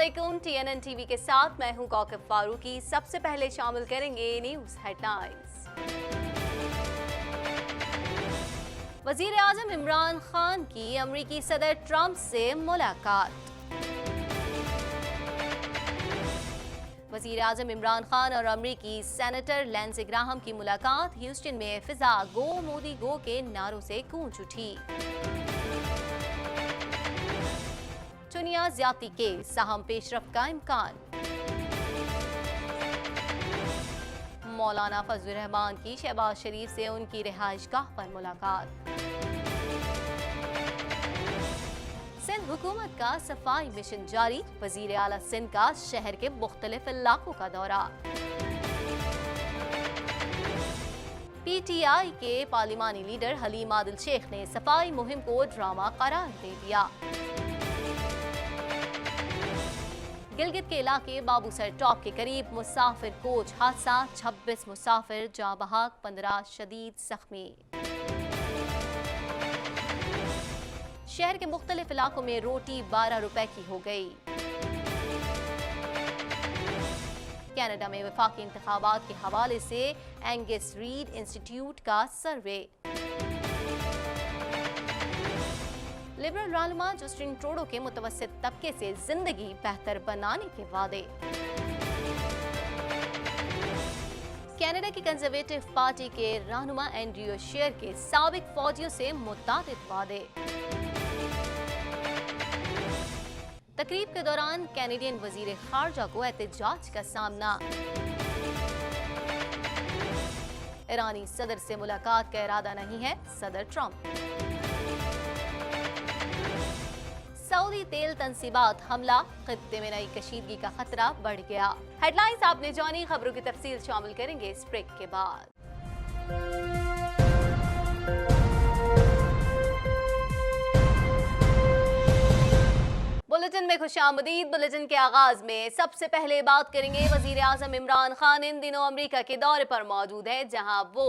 अस्सलामुअलैकुम। TNN TV के साथ मैं हूं कौकब फारूकी। सबसे पहले शामिल करेंगे न्यूज हेडलाइंस। वजीर आजम इमरान खान की अमरीकी सदर ट्रंप से मुलाकात। वजीर आजम इमरान खान और अमरीकी सेनेटर लिंडसे ग्राहम की मुलाकात। ह्यूस्टन में फिजा गो मोदी गो के नारों से गूंज उठी। चुनिया ज्यादती के साहम पेशरफ्त का इम्कान। मौलाना फजलुर रहमान की शहबाज शरीफ से उनकी रिहाइश गाह पर मुलाकात। सिंध हुकूमत का सफाई मिशन जारी। वजीर आला सिंध का शहर के मुख्तलिफ इलाकों का दौरा। PTI के पार्लिमानी लीडर हलीम आदिल शेख ने सफाई मुहिम को ड्रामा करार दे दिया। गिलगित के इलाके बाबूसर टॉप के करीब मुसाफिर कोच हादसा। 26 मुसाफिर जाँ बहक, 15 शदीद जख्मी। शहर के मुख्तलिफ इलाकों में रोटी 12 रुपए की हो गई। कनाडा में वफाकी इंतखाबात के हवाले से एंगस रीड इंस्टीट्यूट का सर्वे। लिबरल रहनुमा जस्टिन ट्रूडो के मुतवस्सित तबके से जिंदगी बेहतर बनाने के वादे। कनाडा की कंजर्वेटिव पार्टी के रहनुमा एंड्रयू शेर के साबिक फौजियों से मुताबिक वादे। तकरीब के दौरान कैनेडियन वजीर खारजा को एहतजाज का सामना। ईरानी सदर से मुलाकात का इरादा नहीं है, सदर ट्रंप। सऊदी तेल तंसीबात हमला। खित्ते में नई कशीदगी का खतरा बढ़ गया। हेडलाइंस आपने जानी, खबरों की तफसील शामिल करेंगे इस ब्रेक के बाद। बुलेटिन में खुशामदीद। बुलेटिन के आगाज में सबसे पहले बात करेंगे वजीर आजम इमरान खान इन दिनों अमेरिका के दौरे पर मौजूद हैं, जहां वो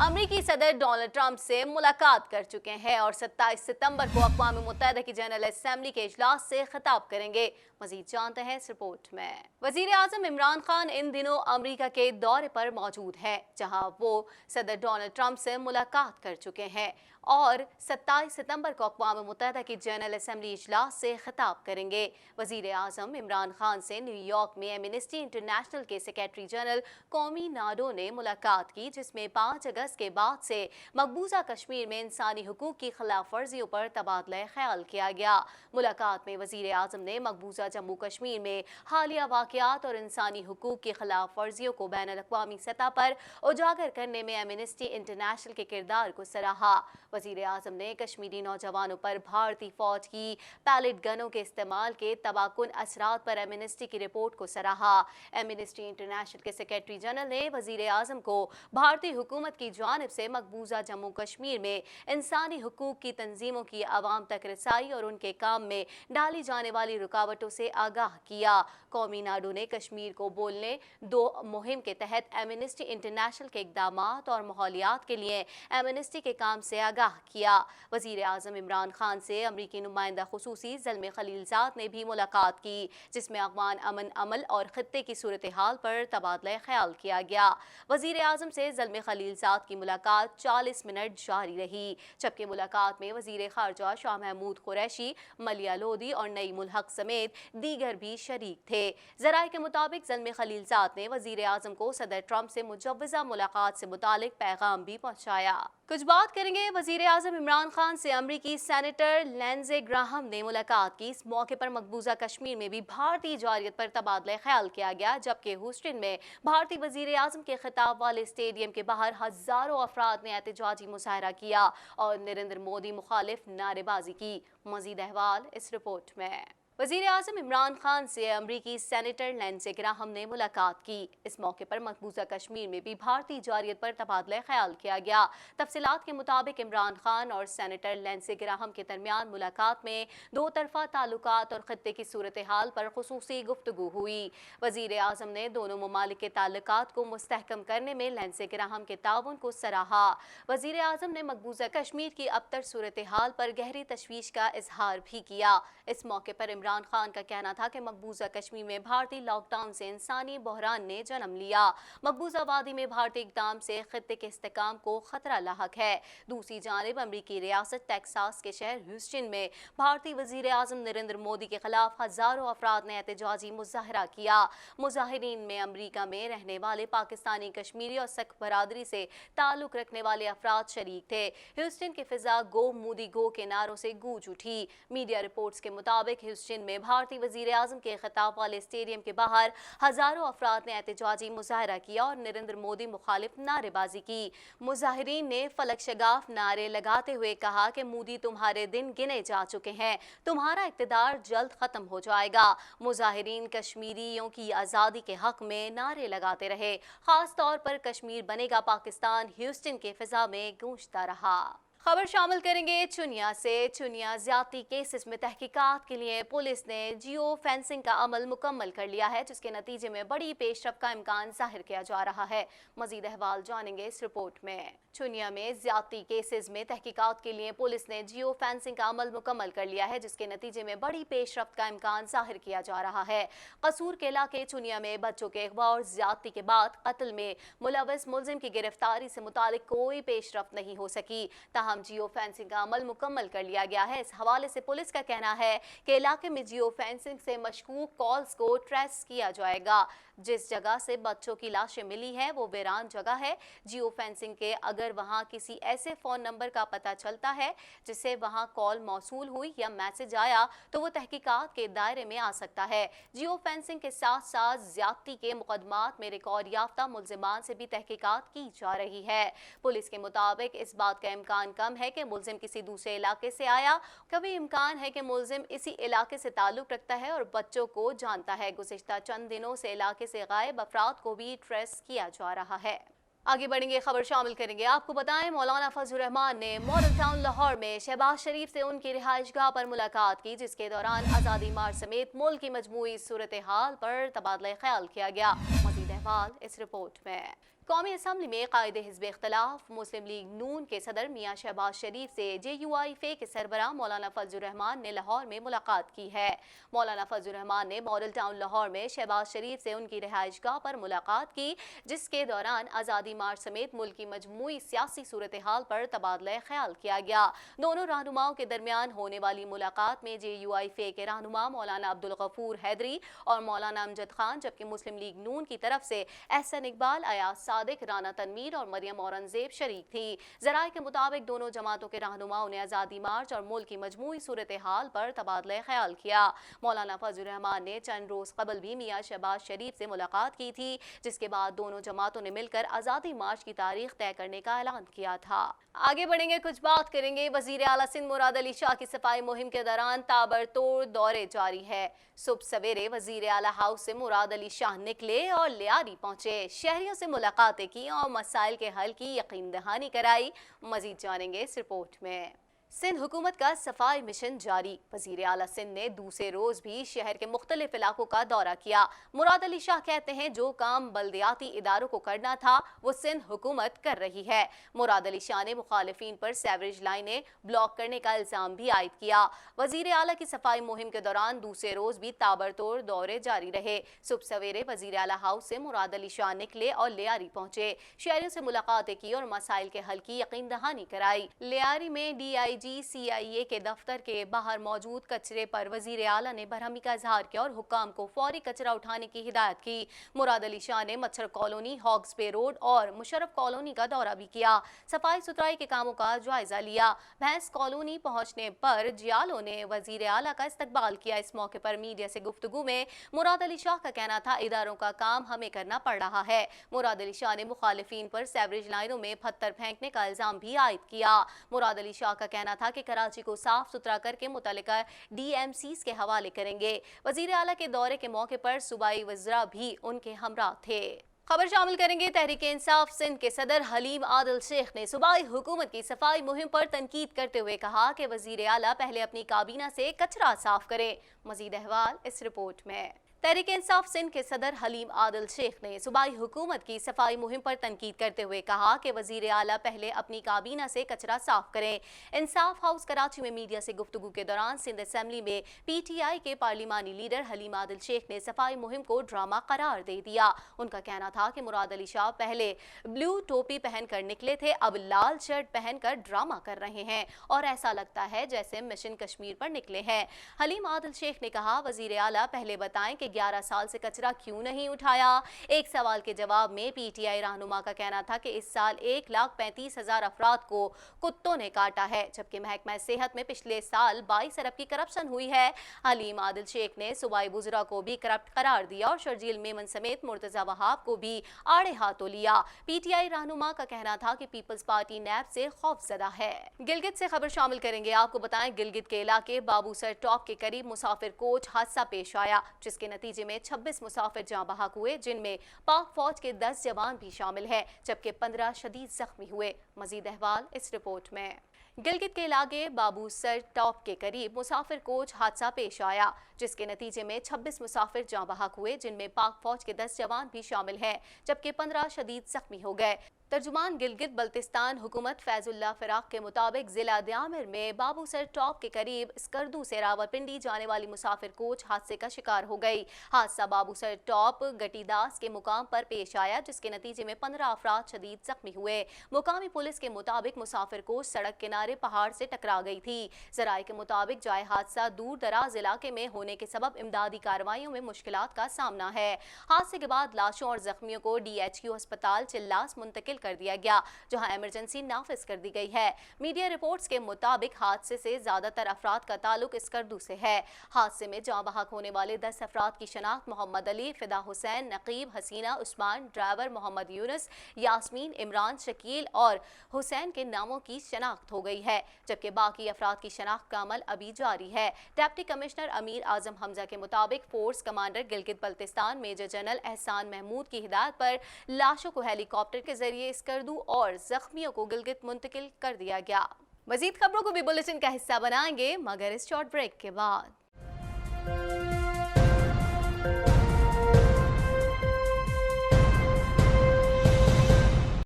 अमेरिकी सदर डोनाल्ड ट्रंप से मुलाकात कर चुके हैं और 27 सितंबर को अक़वाम मुत्तहिदा की जनरल असेंबली के इजलास से खिताब करेंगे। मजीद जानते हैं इस रिपोर्ट में। वजीर आजम इमरान खान इन दिनों अमेरिका के दौरे पर मौजूद हैं, जहां वो सदर डोनाल्ड ट्रंप से मुलाकात कर चुके हैं और 27 सितंबर को अक़वाम मुत्तहिदा की जनरल असेंबली इजलास से खिताब करेंगे। वजीर आजम इमरान खान से न्यूयॉर्क में एमनेस्टी इंटरनेशनल के सेक्रेटरी जनरल कौमी नाडो ने मुलाकात की, जिसमें 5 अगस्त के बाद से मकबूजा कश्मीर में इंसानी हुकूक की खिलाफ वर्जियों पर तबादला ख्याल किया गया। मुलाकात में वजीर आजम ने मकबूजा जम्मू कश्मीर में हालिया वाक़यात और इंसानी हुकूक की खिलाफ वर्जियों को बैन अल-अक़वामी सतह पर उजागर करने में एमनेस्टी इंटरनेशनल के किरदार को सराहा। वजीर आजम ने कश्मीरी नौजवानों पर भारतीय फौज की पैलेट गनों के इस्तेमाल के तबाहकुन असरात पर एमनेस्टी की रिपोर्ट को सराहा। एमनेस्टी इंटरनेशनल के सेक्रेटरी जनरल ने वजीर आजम को भारतीय हुकूमत की जानिब से मकबूजा जम्मू कश्मीर में इंसानी हुकूक की तंजीमों की आवाम तक रसाई और उनके काम में डाली जाने वाली रुकावटों से आगाह किया। कौमी नाडो ने कश्मीर को बोलने दो मुहिम के तहत एमनेस्टी इंटरनेशनल के इक़दाम और माहौलियात के लिए एमनेस्टी के काम से आगाह किया। वजीर आजम इमरान खान से अमरीकी नुमाइंदा खुसूसी ज़ल्मे खलीलज़ाद ने भी मुलाकात की, जिसमें अफ़गान अमन अमल और खित्ते की सूरत हाल पर तबादला ख्याल किया गया। वजीर आजम से ज़ल्मे खलीलज़ाद की मुलाकात 40 मिनट जारी रही, जबकि मुलाकात में वजीर खारजा शाह महमूद कुरैशी, मलिया लोधी और नईमुल हक समेत दीगर भी शरीक थे। ज़राए के मुताबिक ज़ल्मे खलीलज़ाद ने वजीर आजम को सदर ट्रंप से मुजव्वज़ा मुलाकात से मुतालिक पैगाम भी पहुँचाया। कुछ बात करेंगे वजीर आजम इमरान खान से अमरीकी सेनेटर लिंडसे ग्राहम ने मुलाकात की। इस मौके पर मकबूजा कश्मीर में भी भारतीय जारियत पर तबादला ख्याल किया गया, जबकि ह्यूस्टन में भारतीय वजीर आजम के खिताब वाले स्टेडियम के बाहर हजारों अफराद ने एहतजाजी मुजाहरा किया और नरेंद्र मोदी मुखालिफ नारेबाजी की। मजीद अहवाल इस रिपोर्ट में। वजीर आजम इमरान खान से अमरीकी सेनेटर लिंडसे ग्राहम ने मुलाकात की। इस मौके पर मकबूजा कश्मीर में भी भारतीय जारियत पर तबादला ख्याल किया गया। तफसीलात के मुताबिक इमरान खान और सेनेटर लिंडसे ग्राहम के दरमियान मुलाकात में दो तरफा ताल्लुकात और खत्ते की सूरत हाल पर खुसूसी गुफ्तगू हुई। वजीर आजम ने दोनों ममालिक के ताल्लुकात को मुस्तहकम करने में लिंडसे ग्राहम के ताउन को सराहा। वजीर आजम ने मकबूजा कश्मीर की अबतर सूरत हाल पर गहरी तशवीश का इजहार भी किया। इस मौके पर عمران خان کا کہنا تھا کہ مقبوضہ کشمیر میں بھارتی لاک ڈاؤن سے انسانی بحران نے جنم لیا۔ مقبوضہ وادی میں بھارتی اقدام سے خطے کے استحکام کو خطرہ لاحق ہے۔ دوسری جانب امریکی ریاست ٹیکساس کے شہر ہیوسٹن میں بھارتی وزیر اعظم نریندر مودی کے خلاف ہزاروں افراد نے احتجاجی مظاہرہ کیا۔ مظاہرین میں امریکہ میں رہنے والے پاکستانی، کشمیری اور سکھ برادری سے تعلق رکھنے والے افراد شریک تھے۔ ہیوسٹن کی فضا گو مودی گو کے نعروں سے گونج اٹھی۔ میڈیا رپورٹس کے مطابق ہیوسٹن میں بھارتی وزیر اعظم کے خطاب والے اسٹیڈیم کے باہر ہزاروں افراد نے احتجاجی مظاہرہ کیا اور نریندر مودی مخالف نعرے بازی کی۔ مظاہرین نے فلک شگاف نعرے لگاتے ہوئے کہا کہ مودی تمہارے دن گنے جا چکے ہیں، تمہارا اقتدار جلد ختم ہو جائے گا۔ مظاہرین کشمیریوں کی آزادی کے حق میں نعرے لگاتے رہے، خاص طور پر کشمیر بنے گا پاکستان ہیوسٹن کے فضا میں گونجتا رہا۔ خبر شامل کریں گے چنیا سے۔ چنیا زیادتی کیسز میں تحقیقات کے لیے پولیس نے جیو فینسنگ کا عمل مکمل کر لیا ہے، جس کے نتیجے میں بڑی پیش رفت کا امکان ظاہر کیا جا رہا ہے۔ مزید احوال جانیں گے اس رپورٹ میں۔ چنیا میں زیادتی کیسز میں تحقیقات کے لیے پولیس نے جیو فینسنگ کا عمل مکمل کر لیا ہے، جس کے نتیجے میں بڑی پیش رفت کا امکان ظاہر کیا جا رہا ہے۔ قصور کے علاقے چنیا میں بچوں کے اغوا اور زیادتی کے بعد قتل میں ملوث ملزم کی گرفتاری سے متعلق کوئی پیش رفت نہیں ہو سکی، تاہم جیو فینسنگ کا عمل مکمل کر لیا گیا ہے۔ اس حوالے سے پولیس کا کہنا ہے کہ علاقے میں جیو فینسنگ سے مشکوک کالز کو ٹریس کیا جائے گا۔ جس جگہ سے بچوں کی لاشیں ملی ہیں وہ ویران جگہ ہے۔ جیو فینسنگ کے اگر وہاں کسی ایسے فون نمبر کا پتہ چلتا ہے جس سے وہاں کال موصول ہوئی یا میسج آیا تو وہ تحقیقات کے دائرے میں آ سکتا ہے۔ جیو فینسنگ کے ساتھ ساتھ زیادتی کے مقدمات میں ریکارڈ یافتہ ملزمان سے بھی تحقیقات کی جا رہی ہے۔ پولیس کے مطابق اس بات کا امکان کم ہے کہ ملزم کسی دوسرے علاقے سے آیا، کبھی امکان ہے کہ ملزم اسی علاقے سے تعلق رکھتا ہے اور بچوں کو جانتا ہے۔ گزشتہ چند دنوں سے علاقے سے غائب افراد کو بھی ٹریس کیا جا رہا ہے۔ آگے بڑھیں گے، خبر شامل کریں گے۔ آپ کو بتائیں مولانا فضل الرحمان نے ماڈل ٹاؤن لاہور میں شہباز شریف سے ان کی رہائش گاہ پر ملاقات کی، جس کے دوران آزادی مارچ سمیت ملک کی مجموعی صورتحال پر تبادلہ خیال کیا گیا۔ مزید احوال اس رپورٹ میں۔ قومی اسمبلی میں قائد حزب اختلاف مسلم لیگ نون کے صدر میاں شہباز شریف سے جے یو آئی فے کے سربراہ مولانا فضل الرحمان نے لاہور میں ملاقات کی ہے۔ مولانا فضل الرحمان نے ماڈل ٹاؤن لاہور میں شہباز شریف سے ان کی رہائش گاہ پر ملاقات کی، جس کے دوران آزادی مارچ سمیت ملک کی مجموعی سیاسی صورتحال پر تبادلہ خیال کیا گیا۔ دونوں رہنماؤں کے درمیان ہونے والی ملاقات میں جے یو آئی فے کے رہنما مولانا عبدالغفور حیدری اور مولانا امجد خان، جبکہ مسلم لیگ نون کی طرف سے احسن اقبال، ایاز صادق، رانا تنویر اور مریم اورنگزیب شریک تھی۔ ذرائع کے مطابق دونوں جماعتوں کے رہنماؤں نے آزادی مارچ اور ملک کی مجموعی صورتحال پر تبادلہ خیال کیا۔ مولانا فضل الرحمان نے چند روز قبل بھی میاں شہباز شریف سے ملاقات کی تھی، جس کے بعد دونوں جماعتوں نے مل کر آزادی مارچ کی تاریخ طے کرنے کا اعلان کیا تھا۔ آگے بڑھیں گے، کچھ بات کریں گے۔ وزیر اعلیٰ سندھ مراد علی شاہ کی صفائی مہم کے دوران تابڑتوڑ دورے جاری ہے۔ صبح سویرے وزیر اعلیٰ ہاؤس سے مراد علی شاہ نکلے اور لیاری پہنچے، شہریوں سے ملاقاتیں کی اور مسائل کے حل کی یقین دہانی کرائی۔ مزید جانیں گے اس رپورٹ میں۔ سندھ حکومت کا صفائی مشن جاری۔ وزیر اعلیٰ سندھ نے دوسرے روز بھی شہر کے مختلف علاقوں کا دورہ کیا۔ مراد علی شاہ کہتے ہیں جو کام بلدیاتی اداروں کو کرنا تھا وہ سندھ حکومت کر رہی ہے۔ مراد علی شاہ نے مخالفین پر سیوریج لائنیں بلاک کرنے کا الزام بھی عائد کیا۔ وزیر اعلیٰ کی صفائی مہم کے دوران دوسرے روز بھی تابڑتوڑ دورے جاری رہے۔ صبح سویرے وزیر اعلیٰ ہاؤس سے مراد علی شاہ نکلے اور لیاری پہنچے، شہریوں سے ملاقاتیں کی اور مسائل کے حل کی یقین دہانی کرائی۔ لیاری میں ڈی آئی جی سی آئی اے کے دفتر کے باہر موجود کچرے پر وزیر اعلیٰ نے برہمی کا اظہار کیا اور حکام کو فوری کچرا اٹھانے کی ہدایت کی۔ مراد علی شاہ نے مچھر کالونی، ہاگز بے روڈ اور مشرف کالونی کا دورہ بھی کیا، صفائی ستھرائی کے کاموں کا جائزہ لیا۔ بھینس کالونی پہنچنے پر جیالوں نے وزیر اعلیٰ کا استقبال کیا۔ اس موقع پر میڈیا سے گفتگو میں مراد علی شاہ کا کہنا تھا اداروں کا کام ہمیں کرنا پڑ رہا ہے۔ مراد علی شاہ نے مخالفین پر سیوریج لائنوں میں پتھر پھینکنے کا الزام بھی عائد کیا۔ مراد علی شاہ کا کہنا تھا کہ کراچی کو صاف ستھرا کر کے متعلقہ ڈی ایم سیز کے حوالے کریں گے۔ وزیر اعلیٰ کے دورے کے موقع پر صوبائی وزراء بھی ان کے ہمراہ تھے۔ خبر شامل کریں گے۔ تحریک انصاف سندھ کے صدر حلیم عادل شیخ نے صوبائی حکومت کی صفائی مہم پر تنقید کرتے ہوئے کہا کہ وزیر اعلیٰ پہلے اپنی کابینہ سے کچرا صاف کریں۔ مزید احوال اس رپورٹ میں۔ तहरीक इंसाफ सिंध के सदर हलीम आदिल शेख ने सूबाई हुकूमत की सफाई मुहिम पर तनकीद करते हुए कहा कि वजीर आला पहले अपनी काबीना से कचरा साफ करें। इंसाफ हाउस कराची में मीडिया से गुफ्तगू के दौरान सिंध असेंबली में PTI के पार्लिमानी लीडर हलीम आदिल शेख ने सफाई मुहिम को ड्रामा करार दे दिया। उनका कहना था कि मुराद अली शाह पहले ब्लू टोपी पहनकर निकले थे, अब लाल शर्ट पहनकर ड्रामा कर रहे हैं और ऐसा लगता है जैसे मिशन कश्मीर पर निकले हैं। हलीम आदिल शेख ने कहा, वजीर आला पहले बताएं कि 11 साल से कचरा क्यों नहीं उठाया। एक सवाल के जवाब में PTI रहनुमा का कहना था कि इस साल 1,35,000 अफराद को कुत्तों ने काटा है, जबकि महकमा सेहत में पिछले साल 22 अरब की करप्शन हुई है। हलीम आदिल शेख ने सूबाई बुजरा को भी करप्ट करार दिया और शर्जील मेमन समेत मुर्तजा वहाब को भी आड़े हाथों लिया। PTI रहनुमा का कहना था कि पीपल्स पार्टी नैब से खौफजदा है। गिलगित से खबर शामिल करेंगे। आपको बताएं, गिलगित के इलाके बाबूसर टॉप के करीब मुसाफिर कोच हादसा पेश आया, जिसके नतीजे में 26 मुसाफिर जाँ बहक हुए, जिनमें पाक फौज के 10 जवान भी शामिल हैं, जबकि 15 शदीद जख्मी हुए। मजीद अहवाल इस रिपोर्ट में। गिलगित के इलाके बाबूसर टॉप के करीब मुसाफिर कोच हादसा पेश आया, जिसके नतीजे में 26 मुसाफिर जाँ बहक हुए, जिनमें पाक फौज के 10 जवान भी शामिल हैं, जबकि 15 शदीद जख्मी हो गए। तर्जुमान गिलगित बल्तिस्तान हुकूमत फैजुल्ला फिराक के मुताबिक जिला द्यामिर में बाबूसर टॉप के करीब स्कर्दू से रावलपिंडी जाने वाली मुसाफिर कोच हादसे का शिकार हो गई। हादसा बाबूसर टॉप गटीदास के मुकाम पर पेश आया, जिसके नतीजे में 15 अफराद शदीद जख्मी हुए। मुकामी पुलिस के मुताबिक मुसाफिर कोच सड़क किनारे पहाड़ से टकरा गई थी। जराये के मुताबिक जाए हादसा दूर दराज इलाके में होने के सबब इमदादी कार्रवाइयों में मुश्किलात का सामना है। हादसे के बाद लाशों और जख्मियों को DHQ अस्पताल चिल्लास मुंतकिल कर दिया गया, जहां इमरजेंसी नाफिज कर दी गई है। मीडिया रिपोर्ट्स के मुताबिक हादसे से ज्यादातर अफराद का ताल्लुक स्कर्दू से है। हादसे में जाँ बहक होने वाले 10 अफराद की शनाख्त मोहम्मद अली, फिदा हुसैन, नकीब, हसीना, उस्मान, ड्राइवर मोहम्मद यूनुस, यास्मीन, इमरान, शकील और हुसैन के नामों की शनाख्त हो गई है, जबकि बाकी अफराद की शनाख्त का अमल अभी जारी है। डिप्टी कमिश्नर अमीर आजम हमजा के मुताबिक force commander Gilgit Baltistan major general Ehsan Mahmood की हिदायत पर लाशों को हेलीकॉप्टर के जरिए स्कर्दू और जख्मियों को गिलगित मुंतकिल कर दिया गया। मजीद खबरों को भी बुलेटिन का हिस्सा बनाएंगे, मगर इस शॉर्ट ब्रेक के बाद।